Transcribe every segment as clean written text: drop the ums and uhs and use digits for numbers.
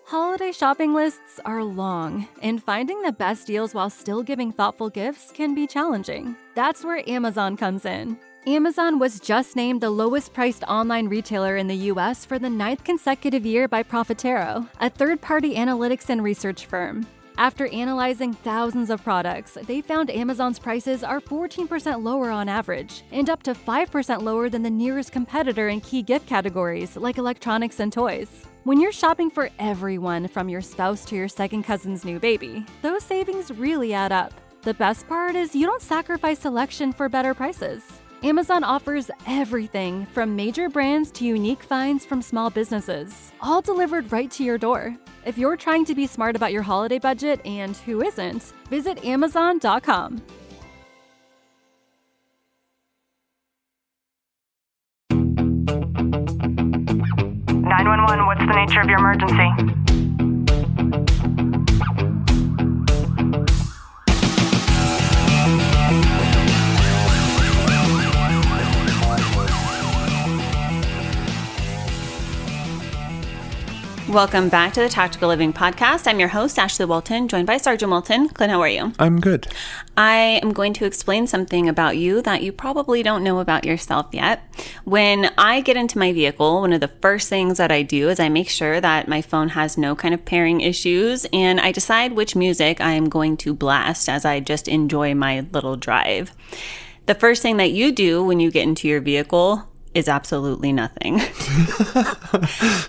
Holiday shopping lists are long, and finding the best deals while still giving thoughtful gifts can be challenging. That's where Amazon comes in. Amazon was just named the lowest priced online retailer in the US for the 9th consecutive year by Profitero, a third-party analytics and research firm. After analyzing thousands of products, they found Amazon's prices are 14% lower on average, and up to 5% lower than the nearest competitor in key gift categories like electronics and toys. When you're shopping for everyone from your spouse to your second cousin's new baby, those savings really add up. The best part is you don't sacrifice selection for better prices. Amazon offers everything from major brands to unique finds from small businesses, all delivered right to your door. If you're trying to be smart about your holiday budget, and who isn't, visit Amazon.com. What's the nature of your emergency? Welcome back to the Tactical Living Podcast. I'm your host, Ashley Walton, joined by Sergeant Walton. Clint, how are you? I'm good. I am going to explain something about you that you probably don't know about yourself yet. When I get into my vehicle, one of the first things that I do is I make sure that my phone has no kind of pairing issues, and I decide which music I am going to blast as I just enjoy my little drive. The first thing that you do when you get into your vehicle is absolutely nothing.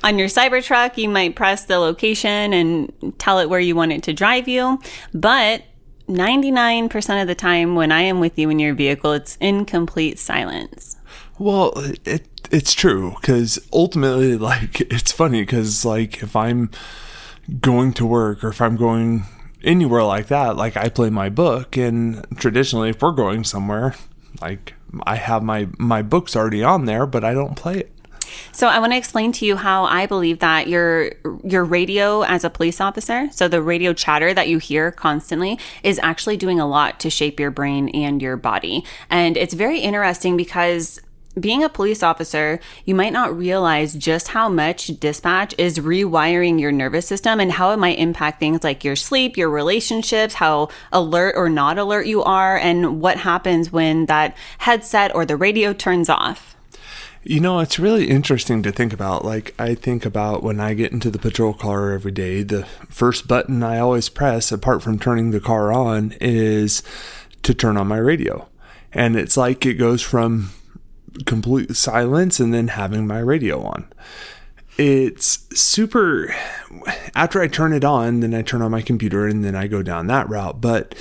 On your Cybertruck, you might press the location and tell it where you want it to drive you, but 99% of the time when I am with you in your vehicle, it's in complete silence. Well, it's true, because ultimately, it's funny, because, if I'm going to work or if I'm going anywhere like that, I play my book, and traditionally, if we're going somewhere, I have my books already on there, but I don't play it. So I want to explain to you how I believe that your radio as a police officer, so the radio chatter that you hear constantly, is actually doing a lot to shape your brain and your body. And it's very interesting because being a police officer, you might not realize just how much dispatch is rewiring your nervous system and how it might impact things like your sleep, your relationships, how alert or not alert you are, and what happens when that headset or the radio turns off. You know, it's really interesting to think about. I think about when I get into the patrol car every day, the first button I always press, apart from turning the car on, is to turn on my radio. And it's like it goes from complete silence and then having my radio on. It's super. After I turn it on, then I turn on my computer and then I go down that route. But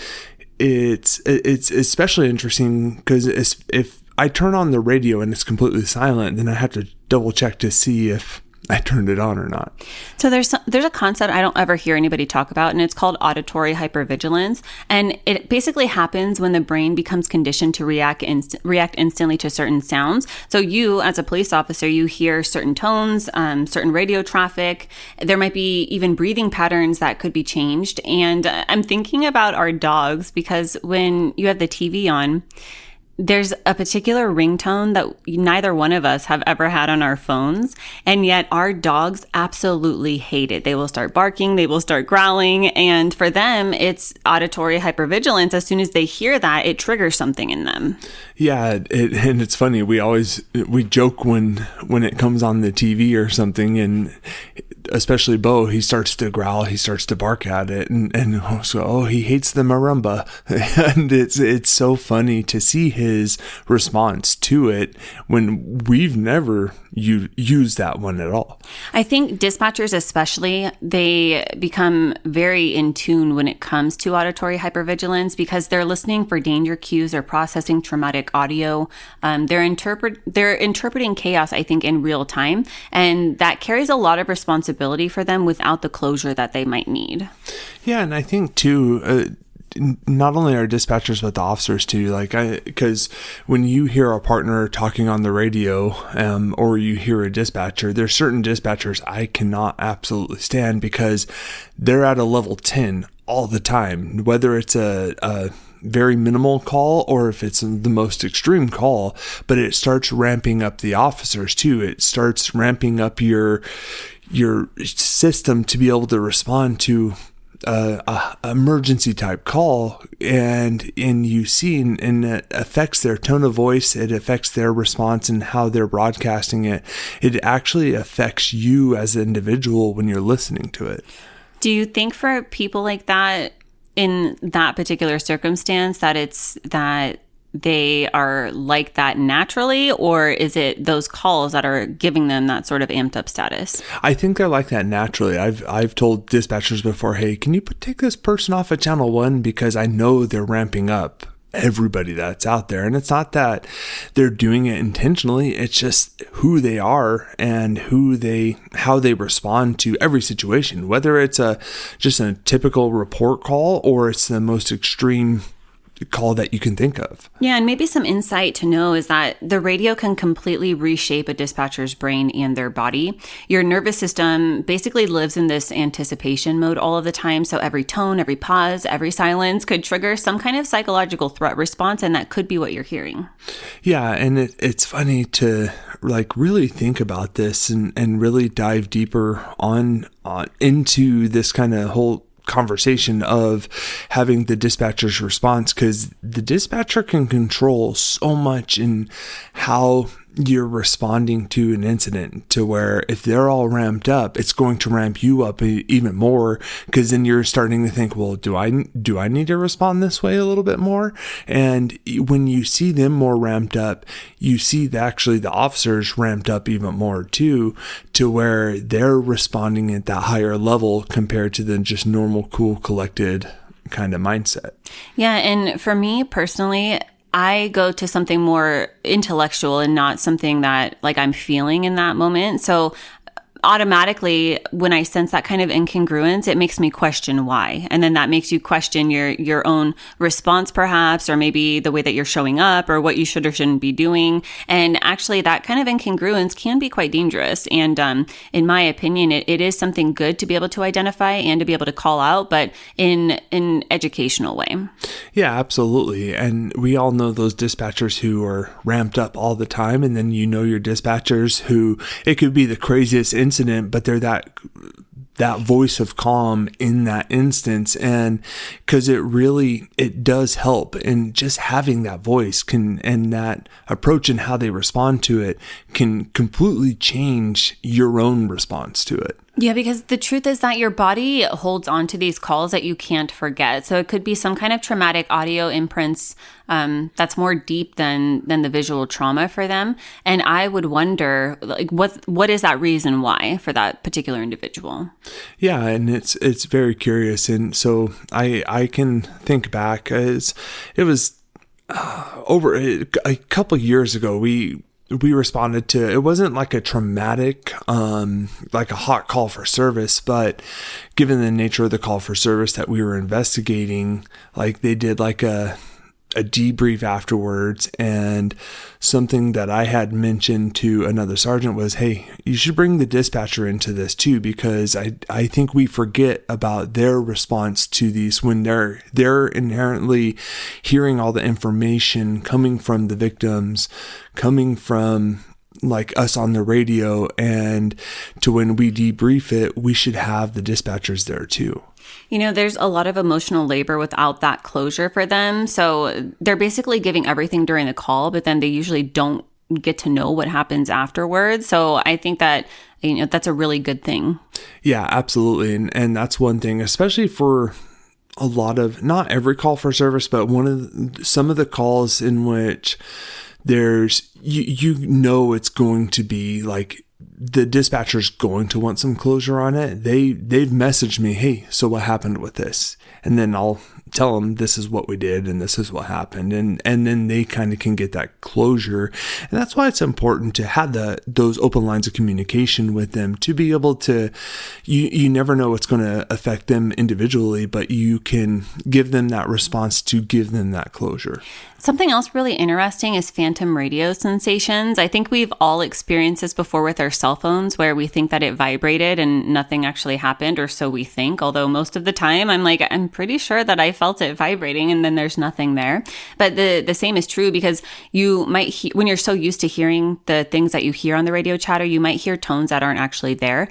it's especially interesting because if I turn on the radio and it's completely silent, then I have to double check to see if I turned it on or not. So there's a concept I don't ever hear anybody talk about, and it's called auditory hypervigilance. And it basically happens when the brain becomes conditioned to react instantly to certain sounds. So you, as a police officer, you hear certain tones, certain radio traffic. There might be even breathing patterns that could be changed. And I'm thinking about our dogs, because when you have the TV on, there's a particular ringtone that neither one of us have ever had on our phones, and yet our dogs absolutely hate it. They will start barking, they will start growling, and for them, it's auditory hypervigilance. As soon as they hear that, it triggers something in them. Yeah, and it's funny. We joke when it comes on the TV or something, and especially Bo, he starts to growl, he starts to bark at it, and so he hates the marimba, and it's so funny to see his response to it when we've never used that one at all. I think dispatchers especially, they become very in tune when it comes to auditory hypervigilance because they're listening for danger cues, they're processing traumatic audio, they're interpreting chaos, I think, in real time, and that carries a lot of responsibility for them without the closure that they might need. Yeah, and I think too, not only our dispatchers, but the officers too. Because when you hear a partner talking on the radio, or you hear a dispatcher, there's certain dispatchers I cannot absolutely stand because they're at a level 10 all the time, whether it's a very minimal call or if it's the most extreme call, but it starts ramping up the officers too. It starts ramping up your your system to be able to respond to a emergency type call, and you see, and it affects their tone of voice, it affects their response and how they're broadcasting it. It actually affects you as an individual when you're listening to it. Do you think for people like that, in that particular circumstance, that they are like that naturally, or is it those calls that are giving them that sort of amped up status? I think they're like that naturally. I've told dispatchers before, hey, can you take this person off of channel 1, because I know they're ramping up everybody that's out there. And it's not that they're doing it intentionally, it's just who they are and how they respond to every situation, whether it's just a typical report call or it's the most extreme call that you can think of. Yeah, and maybe some insight to know is that the radio can completely reshape a dispatcher's brain and their body. Your nervous system basically lives in this anticipation mode all of the time. So every tone, every pause, every silence could trigger some kind of psychological threat response, and that could be what you're hearing. Yeah, and it's funny to really think about this and really dive deeper on into this kind of whole conversation of having the dispatcher's response, because the dispatcher can control so much in how you're responding to an incident, to where if they're all ramped up, it's going to ramp you up even more, because then you're starting to think, well, do I need to respond this way a little bit more? And when you see them more ramped up, you see the officers ramped up even more too, to where they're responding at that higher level compared to the just normal, cool, collected kind of mindset. Yeah, and for me personally, I go to something more intellectual and not something that I'm feeling in that moment. So automatically, when I sense that kind of incongruence, it makes me question why. And then that makes you question your own response, perhaps, or maybe the way that you're showing up or what you should or shouldn't be doing. And actually, that kind of incongruence can be quite dangerous. And in my opinion, it is something good to be able to identify and to be able to call out, but in an educational way. Yeah, absolutely. And we all know those dispatchers who are ramped up all the time. And then your dispatchers who, it could be the craziest incident, but they're that voice of calm in that instance. And because it does help, and just having that voice and that approach and how they respond to it can completely change your own response to it. Yeah, because the truth is that your body holds on to these calls that you can't forget. So it could be some kind of traumatic audio imprints that's more deep than the visual trauma for them. And I would wonder, what is that reason why for that particular individual? Yeah, and it's very curious. And so I can think back as it was over a couple years ago, we responded to, it wasn't like a traumatic, like a hot call for service, but given the nature of the call for service that we were investigating, they did a debrief afterwards, and something that I had mentioned to another sergeant was, hey, you should bring the dispatcher into this too, because I think we forget about their response to these when they're inherently hearing all the information coming from the victims, coming from us on the radio, and to when we debrief it, we should have the dispatchers there too. There's a lot of emotional labor without that closure for them. So they're basically giving everything during the call, but then they usually don't get to know what happens afterwards. So I think that, that's a really good thing. Yeah, absolutely. And that's one thing, especially for a lot of, not every call for service, but some of the calls in which there's, it's going to be the dispatcher's going to want some closure on it. They've messaged me, hey, so what happened with this? And then I'll tell them this is what we did and this is what happened. And then they kind of can get that closure. And that's why it's important to have those open lines of communication with them, to be able to, you never know what's going to affect them individually, but you can give them that response to give them that closure. Something else really interesting is phantom radio sensations. I think we've all experienced this before with our cell cell phones where we think that it vibrated and nothing actually happened, or so we think. Although most of the time I'm pretty sure that I felt it vibrating and then there's nothing there. But the same is true because you might, when you're so used to hearing the things that you hear on the radio chatter, you might hear tones that aren't actually there.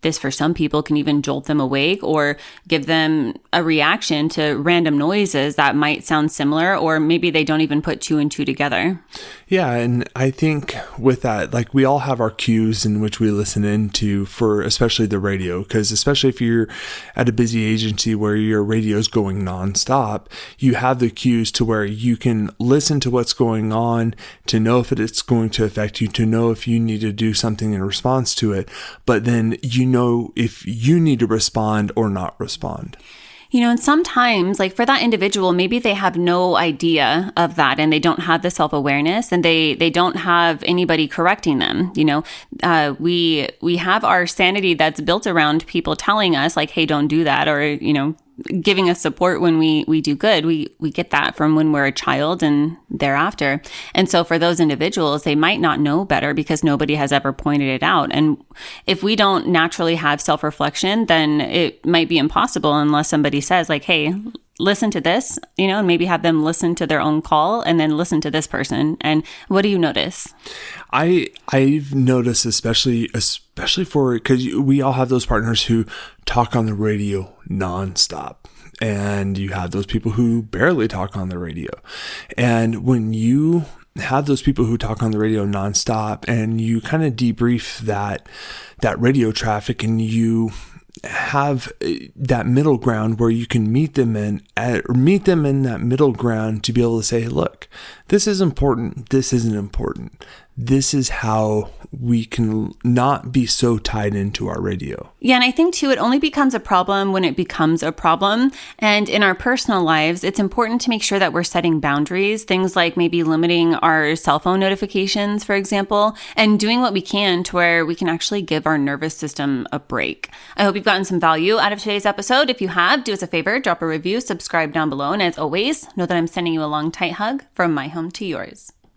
This for some people can even jolt them awake or give them a reaction to random noises that might sound similar, or maybe they don't even put two and two together. Yeah, and I think with that, like we all have our cues in which we listen into for especially the radio, because especially if you're at a busy agency where your radio's going nonstop, you have the cues to where you can listen to what's going on to know if it's going to affect you, to know if you need to do something in response to it, but then you know if you need to respond or not respond. And sometimes, like for that individual, maybe they have no idea of that and they don't have the self-awareness and they don't have anybody correcting them. We have our sanity that's built around people telling us like, hey, don't do that, or, giving us support when we do good. We get that from when we're a child and thereafter. And so for those individuals, they might not know better because nobody has ever pointed it out. And if we don't naturally have self-reflection, then it might be impossible unless somebody says like, hey, listen to this, and maybe have them listen to their own call and then listen to this person. And what do you notice? I've noticed, especially for, because we all have those partners who talk on the radio nonstop, and you have those people who barely talk on the radio. And when you have those people who talk on the radio nonstop, and you kind of debrief that radio traffic, and you have that middle ground where you can meet them in that middle ground to be able to say, look, this is important. This isn't important. This is how we can not be so tied into our radio. Yeah, and I think too, it only becomes a problem when it becomes a problem. And in our personal lives, it's important to make sure that we're setting boundaries, things like maybe limiting our cell phone notifications, for example, and doing what we can to where we can actually give our nervous system a break. I hope you've gotten some value out of today's episode. If you have, do us a favor, drop a review, subscribe down below. And as always, know that I'm sending you a long, tight hug from my home to yours.